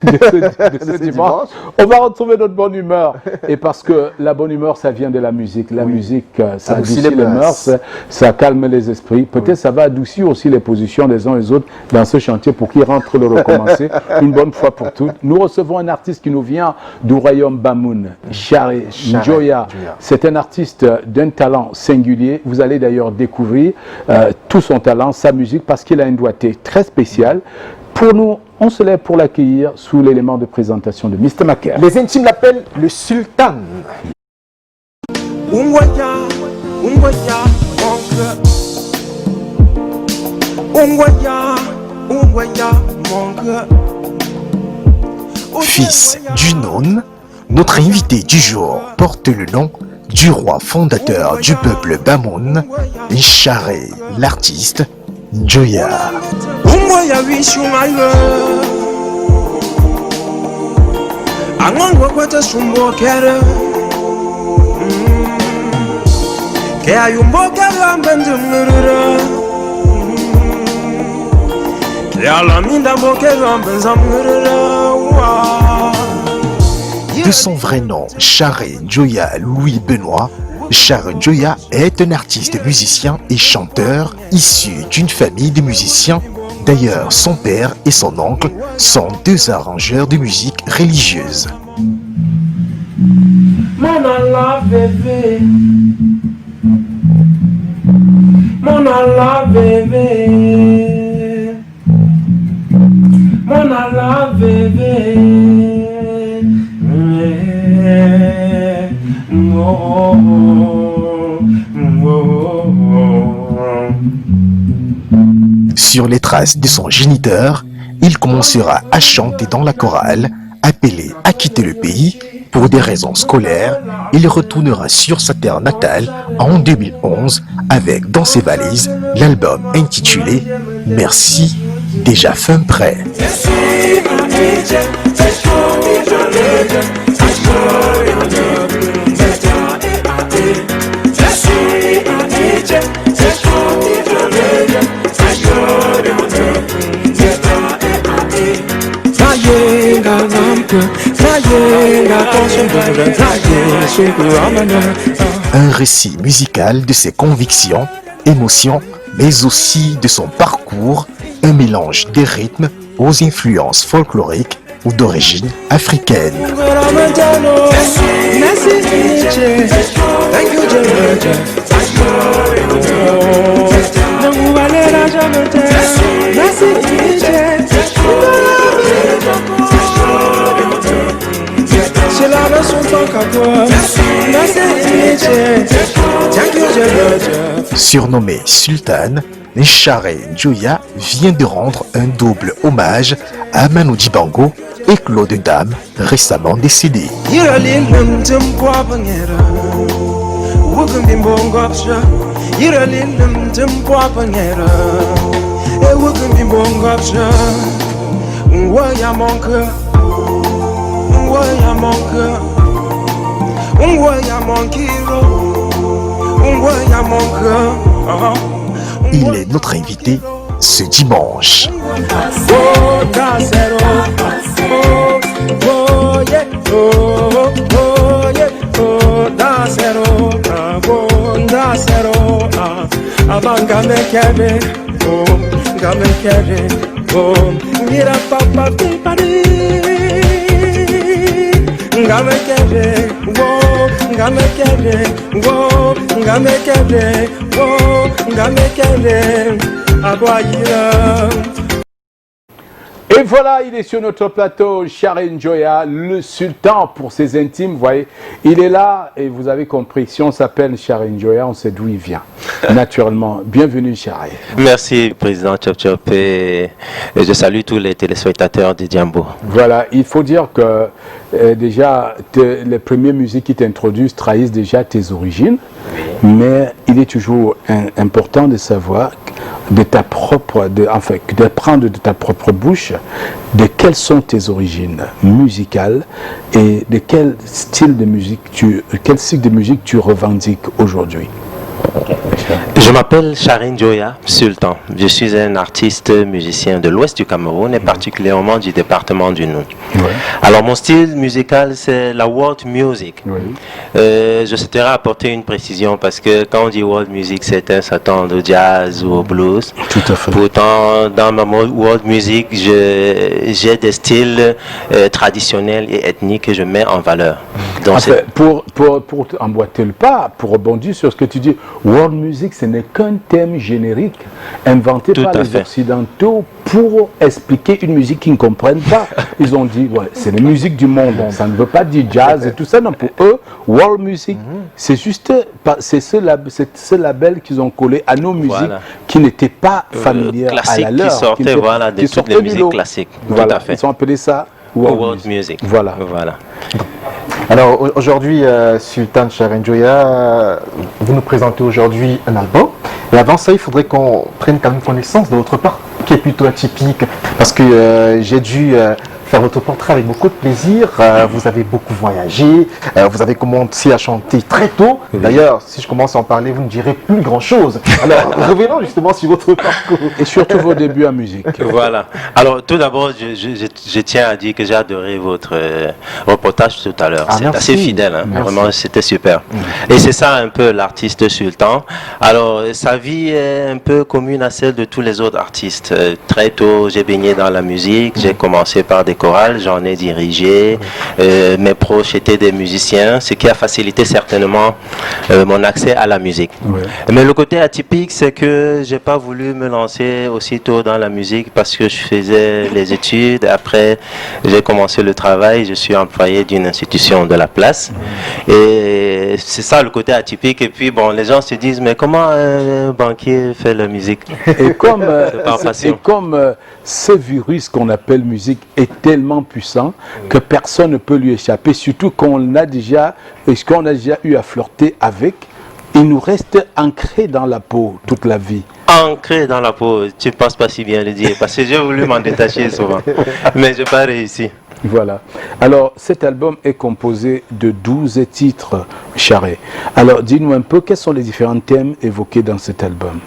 de ce dimanche. On va retrouver notre bonne humeur. Et parce que la bonne humeur, ça vient de la musique. La musique, ça adoucit les mœurs, ça calme les esprits. Peut-être ça va adoucir aussi les positions des uns et des autres dans ce chantier pour qu'ils rentrent le recommencer une bonne fois pour toutes. Nous recevons un artiste qui nous vient du royaume Bamoun, Chare Njoya. C'est un artiste d'un talent singulier. Vous allez d'ailleurs découvrir tout son talent, sa musique, parce qu'il a une doigté très spéciale. Pour nous, on se lève pour l'accueillir sous l'élément de présentation de Mr. Maker. Les intimes l'appellent le sultan. Fils du Nôn, notre invité du jour porte le nom du roi fondateur du peuple Bamoun, Chare, l'artiste Njoya. De son vrai nom, Chare Njoya Louis Benoît, Chare Njoya est un artiste musicien et chanteur issu d'une famille de musiciens. D'ailleurs, son père et son oncle sont deux arrangeurs de musique religieuse. Sur les traces de son géniteur, il commencera à chanter dans la chorale, appelé à quitter le pays. Pour des raisons scolaires, il retournera sur sa terre natale en 2011 avec dans ses valises l'album intitulé « Merci, déjà fin prêt ». Un récit musical de ses convictions, émotions, mais aussi de son parcours, un mélange des rythmes aux influences folkloriques ou d'origine africaine. Surnommé Sultan, Chare Njoya vient de rendre un double hommage à Manu Dibango et Claude Dame, récemment décédés. Il est notre invité ce dimanche. Et voilà, il est sur notre plateau, Chare Njoya, le sultan pour ses intimes. Vous voyez, il est là et vous avez compris, si on s'appelle Chare Njoya, on sait d'où il vient. Naturellement, bienvenue Chare. Merci Président Chop Chop et je salue tous les téléspectateurs de Diambo. Voilà, il faut dire que déjà, les premières musiques qui t'introduisent trahissent déjà tes origines, mais il est toujours important de savoir de ta propre, d'apprendre de ta propre bouche de quelles sont tes origines musicales et de quel style de musique tu revendiques aujourd'hui. Je m'appelle Charin Joya Sultan. Je suis un artiste musicien de l'ouest du Cameroun et particulièrement du département du Nord. Alors mon style musical c'est la world music. Je souhaiterais apporter une précision parce que quand on dit world music, certains s'attendent au jazz ou au blues. Tout à fait. Pourtant, dans ma world music, j'ai des styles traditionnels et ethniques que je mets en valeur. Donc, pour emboîter le pas, pour rebondir sur ce que tu dis, world music, ce n'est qu'un thème générique inventé par les Occidentaux pour expliquer une musique qu'ils ne comprennent pas. Ils ont dit, ouais, c'est la musique du monde, ça ne veut pas dire jazz et tout ça. Non, pour eux, world music, c'est juste ce label qu'ils ont collé à nos musiques qui n'étaient pas familières à la leur. Qui sortaient de toutes les musiques classiques. Voilà, tout à fait. ils ont appelé ça world music. Voilà. Alors aujourd'hui, Sultan Charin Joya, vous nous présentez aujourd'hui un album. Et avant ça, il faudrait qu'on prenne quand même connaissance de votre part, qui est plutôt atypique, parce que j'ai dû faire votre portrait avec beaucoup de plaisir. Vous avez beaucoup voyagé, vous avez commencé à chanter très tôt. D'ailleurs, si je commence à en parler, vous ne direz plus grand-chose. Alors, revenons justement sur votre parcours. Et surtout vos débuts en musique. Voilà. Alors, tout d'abord, je tiens à dire que j'ai adoré votre reportage tout à l'heure. C'est assez fidèle, hein. Vraiment, c'était super. Et c'est ça un peu l'artiste Sultan. Alors, sa vie est un peu commune à celle de tous les autres artistes. Très tôt, j'ai baigné dans la musique. J'ai commencé par des chorales, j'en ai dirigé. Mes proches étaient des musiciens, ce qui a facilité certainement mon accès à la musique. Mais le côté atypique, c'est que j'ai pas voulu me lancer aussitôt dans la musique parce que je faisais les études. Après, j'ai commencé le travail. Je suis employé d'une institution de la place. Et c'est ça le côté atypique. Et puis, bon, les gens se disent, mais comment un banquier fait la musique? Et comme ce virus qu'on appelle musique est tellement puissant que personne ne peut lui échapper, surtout qu'on a déjà eu à flirter avec, il nous reste ancré dans la peau toute la vie. Ancré dans la peau, tu ne penses pas si bien le dire, parce que j'ai voulu m'en détacher souvent, mais je n'ai pas réussi. Voilà. Alors, cet album est composé de 12 titres, Charé. Alors, dis-nous un peu, quels sont les différents thèmes évoqués dans cet album?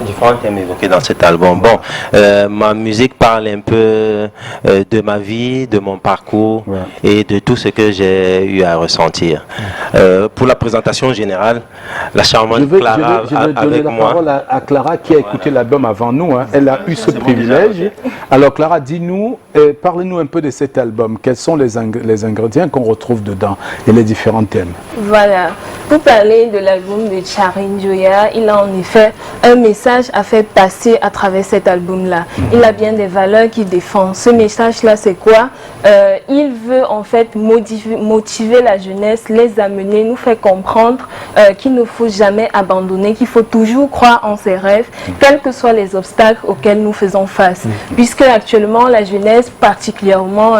Différents thèmes évoqués dans cet album. Bon, ma musique parle un peu de ma vie, de mon parcours et de tout ce que j'ai eu à ressentir. Pour la présentation générale, la charmante Clara je vais donner la parole à Clara qui a écouté l'album avant nous. Hein. Elle a eu ce privilège. Alors Clara, dis-nous, parlez-nous un peu de cet album. Quels sont les ingrédients qu'on retrouve dedans et les différents thèmes? Voilà. Pour parler de l'album de Charin Joya, il a en effet un message à faire passer à travers cet album-là. Il a bien des valeurs qu'il défend. Ce message-là, c'est quoi? Il veut en fait motiver la jeunesse, les amener, nous faire comprendre qu'il ne faut jamais abandonner, qu'il faut toujours croire en ses rêves, quels que soient les obstacles auxquels nous faisons face. Puisque actuellement, la jeunesse particulièrement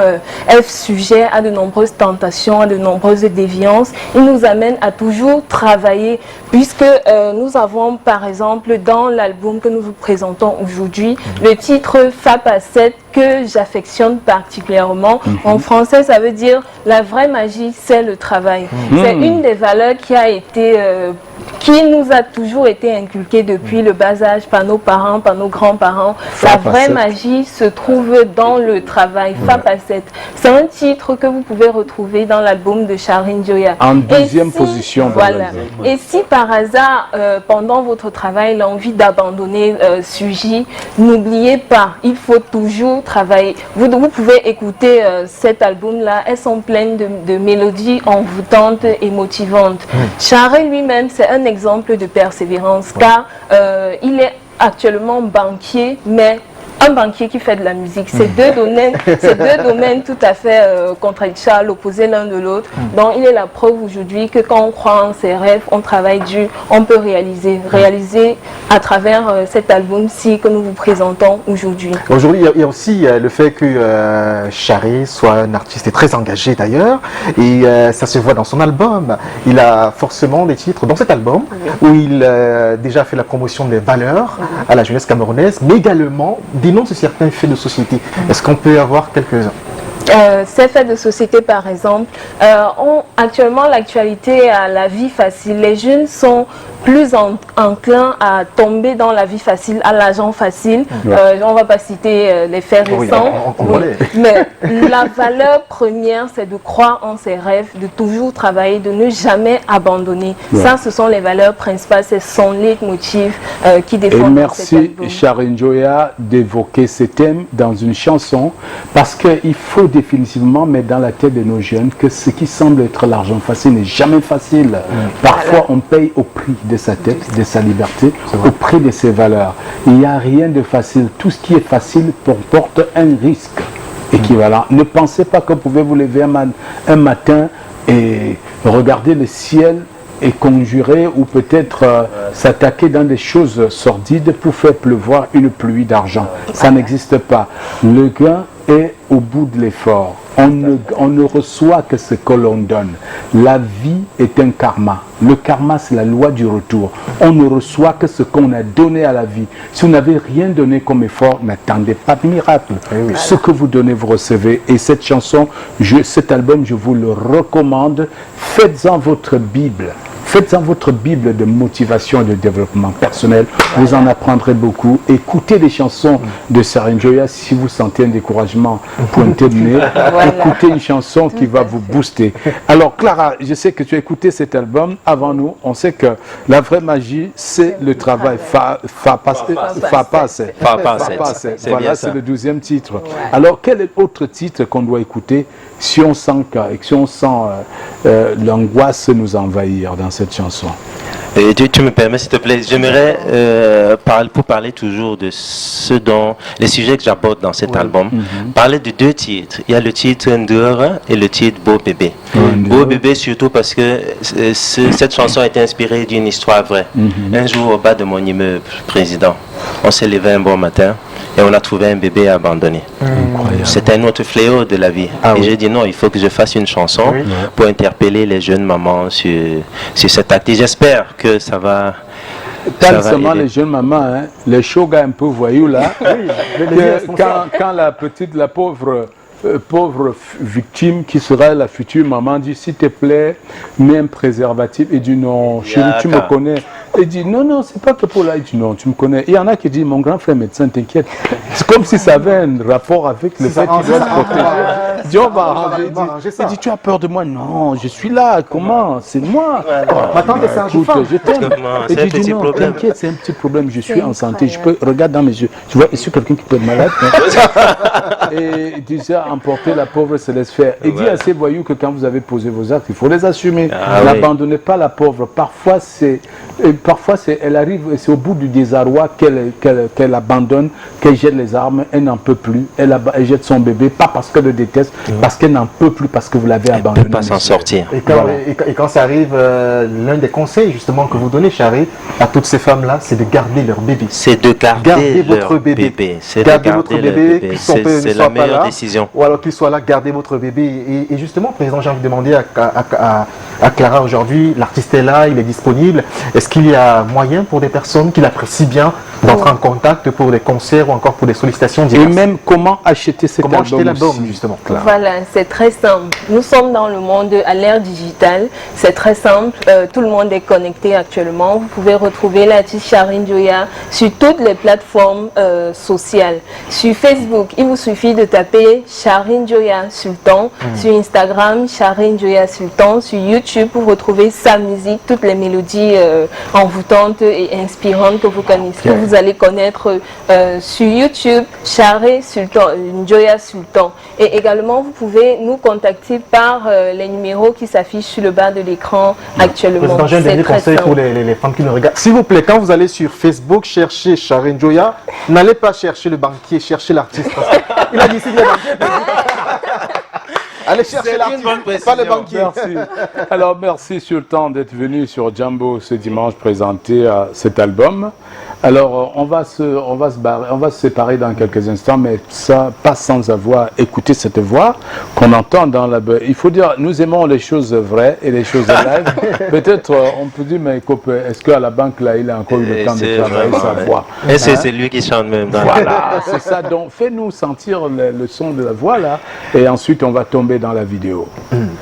est sujet à de nombreuses tentations, à de nombreuses déviances. Il nous amène à toujours travailler, puisque nous avons par exemple dans l'album que nous vous présentons aujourd'hui, le titre FAP à 7 que j'affectionne particulièrement. En français, ça veut dire la vraie magie, c'est le travail. C'est une des valeurs qui a été qui nous a toujours été inculquée depuis le bas âge par nos parents, par nos grands-parents. La vraie magie se trouve dans le travail. FAP à 7. C'est un titre que vous pouvez retrouver dans l'album de Charin Joya. En deuxième position. Voilà. Et si par hasard, pendant votre travail, l'envie d'abandonner surgit, n'oubliez pas, il faut toujours travailler. Vous pouvez écouter cet album-là, elles sont pleines de mélodies envoûtantes et motivantes. Charin lui-même, c'est un exemple de persévérance, car il est actuellement banquier, mais un banquier qui fait de la musique. C'est deux domaines tout à fait contradictoires, l'opposé l'un de l'autre. Donc il est la preuve aujourd'hui que quand on croit en ses rêves, on travaille dur, on peut réaliser à travers cet album-ci que nous vous présentons aujourd'hui. Aujourd'hui, il y a aussi le fait que Charé soit un artiste très engagé d'ailleurs, et ça se voit dans son album. Il a forcément des titres dans cet album où il a déjà fait la promotion des valeurs à la jeunesse camerounaise, mais également dénonce certains faits de société. Est-ce qu'on peut avoir quelques-uns? Ces faits de société par exemple, actuellement l'actualité a la vie facile. Les jeunes sont plus enclin à tomber dans la vie facile, à l'argent facile. On ne va pas citer les faits récents, mais la valeur première, c'est de croire en ses rêves, de toujours travailler, de ne jamais abandonner. Ça, ce sont les valeurs principales, c'est son leitmotiv qui défend. Et merci Sharon Joya d'évoquer ce thème dans une chanson, parce qu'il faut définitivement mettre dans la tête de nos jeunes que ce qui semble être l'argent facile n'est jamais facile. Parfois, on paye au prix de sa tête, de sa liberté, au prix de ses valeurs. Il n'y a rien de facile. Tout ce qui est facile comporte un risque équivalent. Ne pensez pas que vous pouvez vous lever un matin et regarder le ciel et conjurer ou peut-être s'attaquer dans des choses sordides pour faire pleuvoir une pluie d'argent. Ça n'existe pas. Le gain est au bout de l'effort. On ne reçoit que ce que l'on donne. La vie est un karma. Le karma, c'est la loi du retour. On ne reçoit que ce qu'on a donné à la vie. Si vous n'avez rien donné comme effort, n'attendez pas de miracle. Ce que vous donnez, vous recevez. Et cette chanson, cet album, je vous le recommande. Faites-en votre Bible. Faites-en votre Bible de motivation et de développement personnel. Vous en apprendrez beaucoup. Écoutez des chansons de Sharon Joya si vous sentez un découragement pointé du nez. Écoutez une chanson qui va vous booster. Alors Clara, je sais que tu as écouté cet album avant nous. On sait que la vraie magie, c'est le travail. Voilà, c'est le 12e titre. Alors quel est l'autre titre qu'on doit écouter si on sent l'angoisse nous envahir dans cette chanson? Et tu me permets, s'il te plaît, j'aimerais parler toujours de les sujets que j'aborde dans cet album, parler de 2 titres. Il y a le titre Ndura et le titre Beau Bébé. Beau Bébé surtout parce que cette chanson a été inspirée d'une histoire vraie. Un jour au bas de mon immeuble, président, on s'est levé un bon matin et on a trouvé un bébé abandonné. C'était un autre fléau de la vie. Et j'ai dit non, il faut que je fasse une chanson pour interpeller les jeunes mamans sur cet acte. Et j'espère que ça va... Pas seulement les jeunes mamans, hein, les chauds gars un peu voyous là, quand la pauvre victime qui sera la future maman dit s'il te plaît, mets un préservatif. Il dit non, chérie, tu me connais. Il dit non, c'est pas que pour là. Il dit non, tu me connais. Il y en a qui disent mon grand frère médecin, t'inquiète. C'est comme si ça avait un rapport avec le fait qu'il doit se protéger. Il dit on va arranger. Il dit tu as peur de moi? Non, je suis là. Comment? C'est moi. Ma tante est sage femme. Je t'aime. Il dit non, t'inquiète, c'est un petit problème. Je suis en santé. Je peux regarder dans mes yeux. Tu vois, est-ce quelqu'un qui peut être malade? Et il disait emporter la pauvre se laisse faire. Il dit à ces voyous que quand vous avez posé vos actes, il faut les assumer. N'abandonnez pas la pauvre. Parfois, elle arrive, c'est au bout du désarroi qu'elle abandonne, qu'elle jette les armes, elle n'en peut plus. Elle jette son bébé, pas parce qu'elle le déteste, parce qu'elle n'en peut plus, parce que vous l'avez abandonné. Elle ne peut pas s'en sortir. Et quand ça arrive, l'un des conseils justement que vous donnez, Chari, à toutes ces femmes-là, c'est de garder leur bébé. C'est de garder votre bébé. C'est de garder votre bébé. C'est la meilleure décision. Ou alors qu'il soit là, gardez votre bébé. Et justement, président, j'ai envie de demander à Clara aujourd'hui, l'artiste est là, il est disponible. Est-ce qu'il y a moyen pour des personnes qui l'apprécient bien d'entrer en contact pour des concerts ou encore pour des sollicitations diverses? Et même comment acheter l'album justement, Clara? Voilà, c'est très simple. Nous sommes dans le monde à l'ère digitale. C'est très simple. Tout le monde est connecté actuellement. Vous pouvez retrouver l'artiste Sharon Joya sur toutes les plateformes sociales. Sur Facebook, il vous suffit de taper Sharon Joya Sultan. Sur Instagram, Sharon Joya Sultan. Sur YouTube, vous retrouvez sa musique, toutes les mélodies envoûtantes et inspirantes que vous allez connaître sur YouTube, Sharon Sultan, Joya Sultan. Et également, vous pouvez nous contacter par les numéros qui s'affichent sur le bas de l'écran actuellement. J'ai un dernier conseil pour les femmes qui nous regardent. S'il vous plaît, quand vous allez sur Facebook chercher Sharon Joya, n'allez pas chercher le banquier, cherchez l'artiste. Il a dit signer le banquier. Allez chercher l'artiste, pas le banquier. Merci. Alors merci Sultan d'être venu sur Jambo ce dimanche présenter cet album. Alors on va se séparer dans quelques instants, mais ça pas sans avoir écouté cette voix qu'on entend dans la... Il faut dire, nous aimons les choses vraies et les choses live. Peut-être on peut dire, mais est-ce qu'à la banque là, il a encore eu le temps de travailler sa voix? Et c'est lui qui chante même. Voilà, c'est ça. Donc fais-nous sentir le son de la voix là, et ensuite on va tomber jouer dans la vidéo.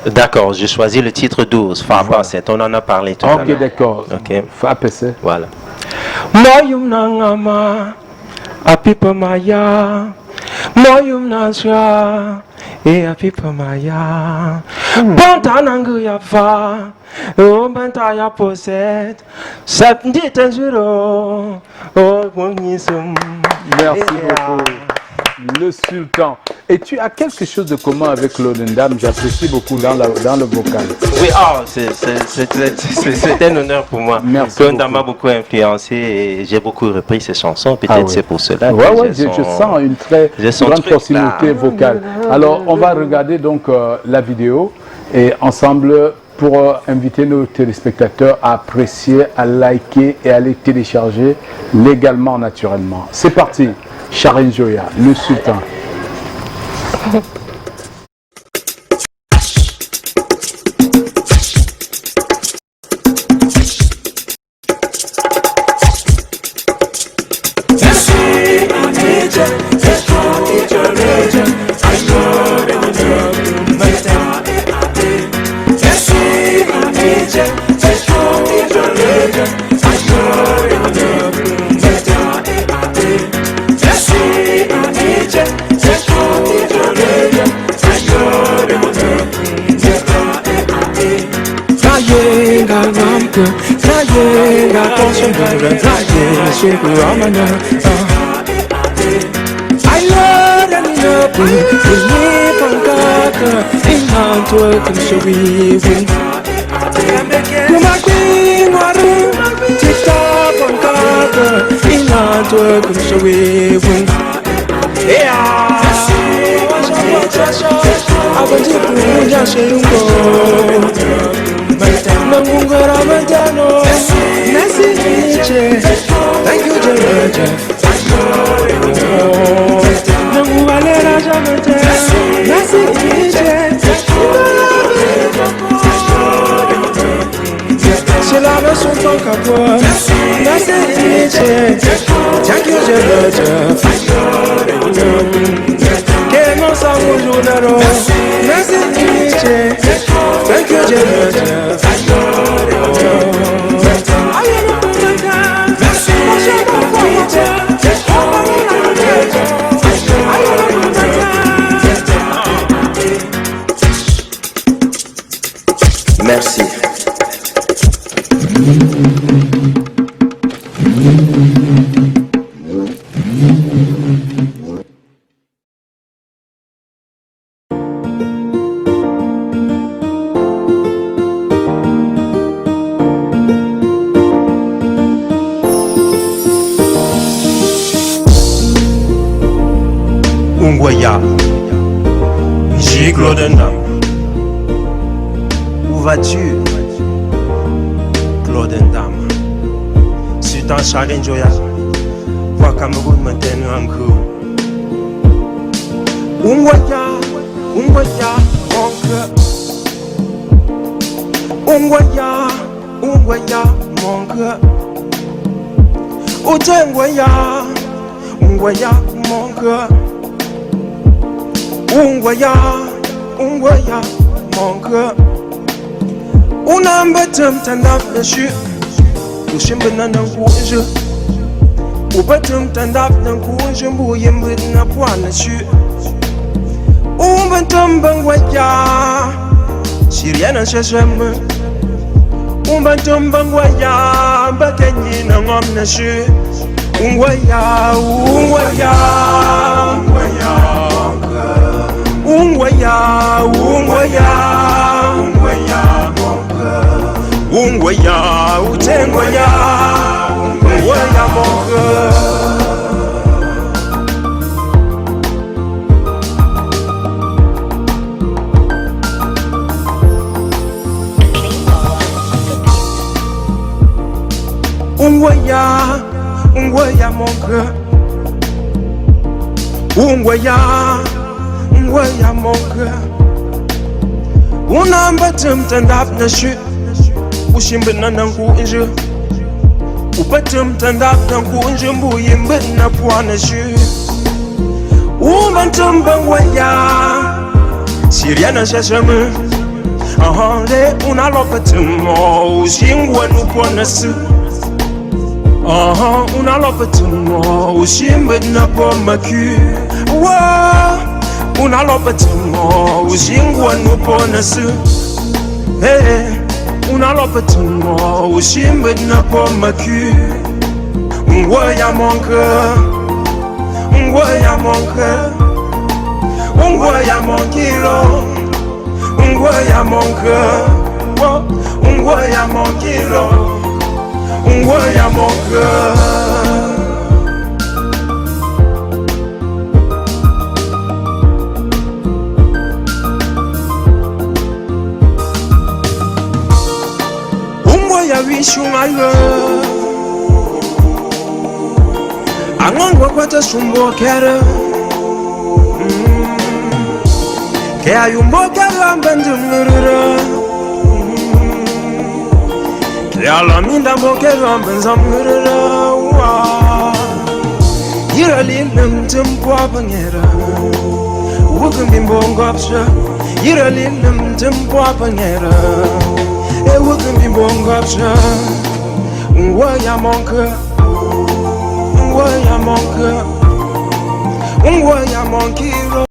D'accord, j'ai choisi le titre 12, Fapa 7, on en a parlé tout à l'heure. Ok, d'accord. Ok. Fapa 7. Voilà. Moyum nangama, apipa maya, moyum nasha, e apipa maya. Banta nangu ya fa, banta ya poset, sapndi tenjuro, monisum. Merci beaucoup. Le sultan. Et tu as quelque chose de commun avec Claude Ndam, j'apprécie beaucoup dans le vocal. Oui, c'est un honneur pour moi. Merci. Claude Ndam m'a beaucoup influencé et j'ai beaucoup repris ses chansons, peut-être c'est pour cela. Oui, je sens une très grande possibilité vocale. Alors, on va regarder donc la vidéo et ensemble pour inviter nos téléspectateurs à apprécier, à liker et à les télécharger légalement, naturellement. C'est parti. Sharin Joya, le sultan. Merci. Ungwaya, J. Claude Ndam. Où vas-tu, Claude Ndam? Sultan Sharin Joya, vois Cameroun maintenant en coup. Ungwaya, Ungwaya, mon cœur. Ungwaya, Ungwaya, mon cœur. Ungwaya, Ungwaya, mon cœur. Ungwaya, Ungwaya, mon cœur. Unambetem tandaf na shu, ushimbe na kuunje. Ubetem tandaf na kuunje mbu yembe na pwana shu. Umbetem bangwaya, Syriana shashame. Umbetem bangwaya, bakenyi na ngom na shu. Ungwaya, Ungwaya, Ungwaya, Ungwaya, Ungwaya, Ungwaya, Ungwaya, Utengwaya, Ungwaya, mon cœur. Ungwaya, Ungwaya, mon cœur. Ungwaya, Ungwaya, mon cœur. Unambetem tandaf na shu, ushimbe na kuunje. Ubetem tandaf na kuunje mbu yembe na pwana shu. Umbetem bangwaya, si rien ne cherche me le una lopetimo ushingwa nuponasu una lopetimo ushimbe napo maku wa una lopetimo ushingwa nuponasu una lopetimo ushimbe napo maku ngoya monka ngoya monka ngoya monkilo ngoya monka ngoya monkilo ngoya monka ngoya wishungayo angangwa kwata sumbo kera que hay un boca lambando murura que a la minda boca lambando murura ira lilim tempo apanyera wukum bimbongo apsha ira lilim tempo apanyera e wukum bimbongo apsha ngwa ya monka ngwa ya monkiro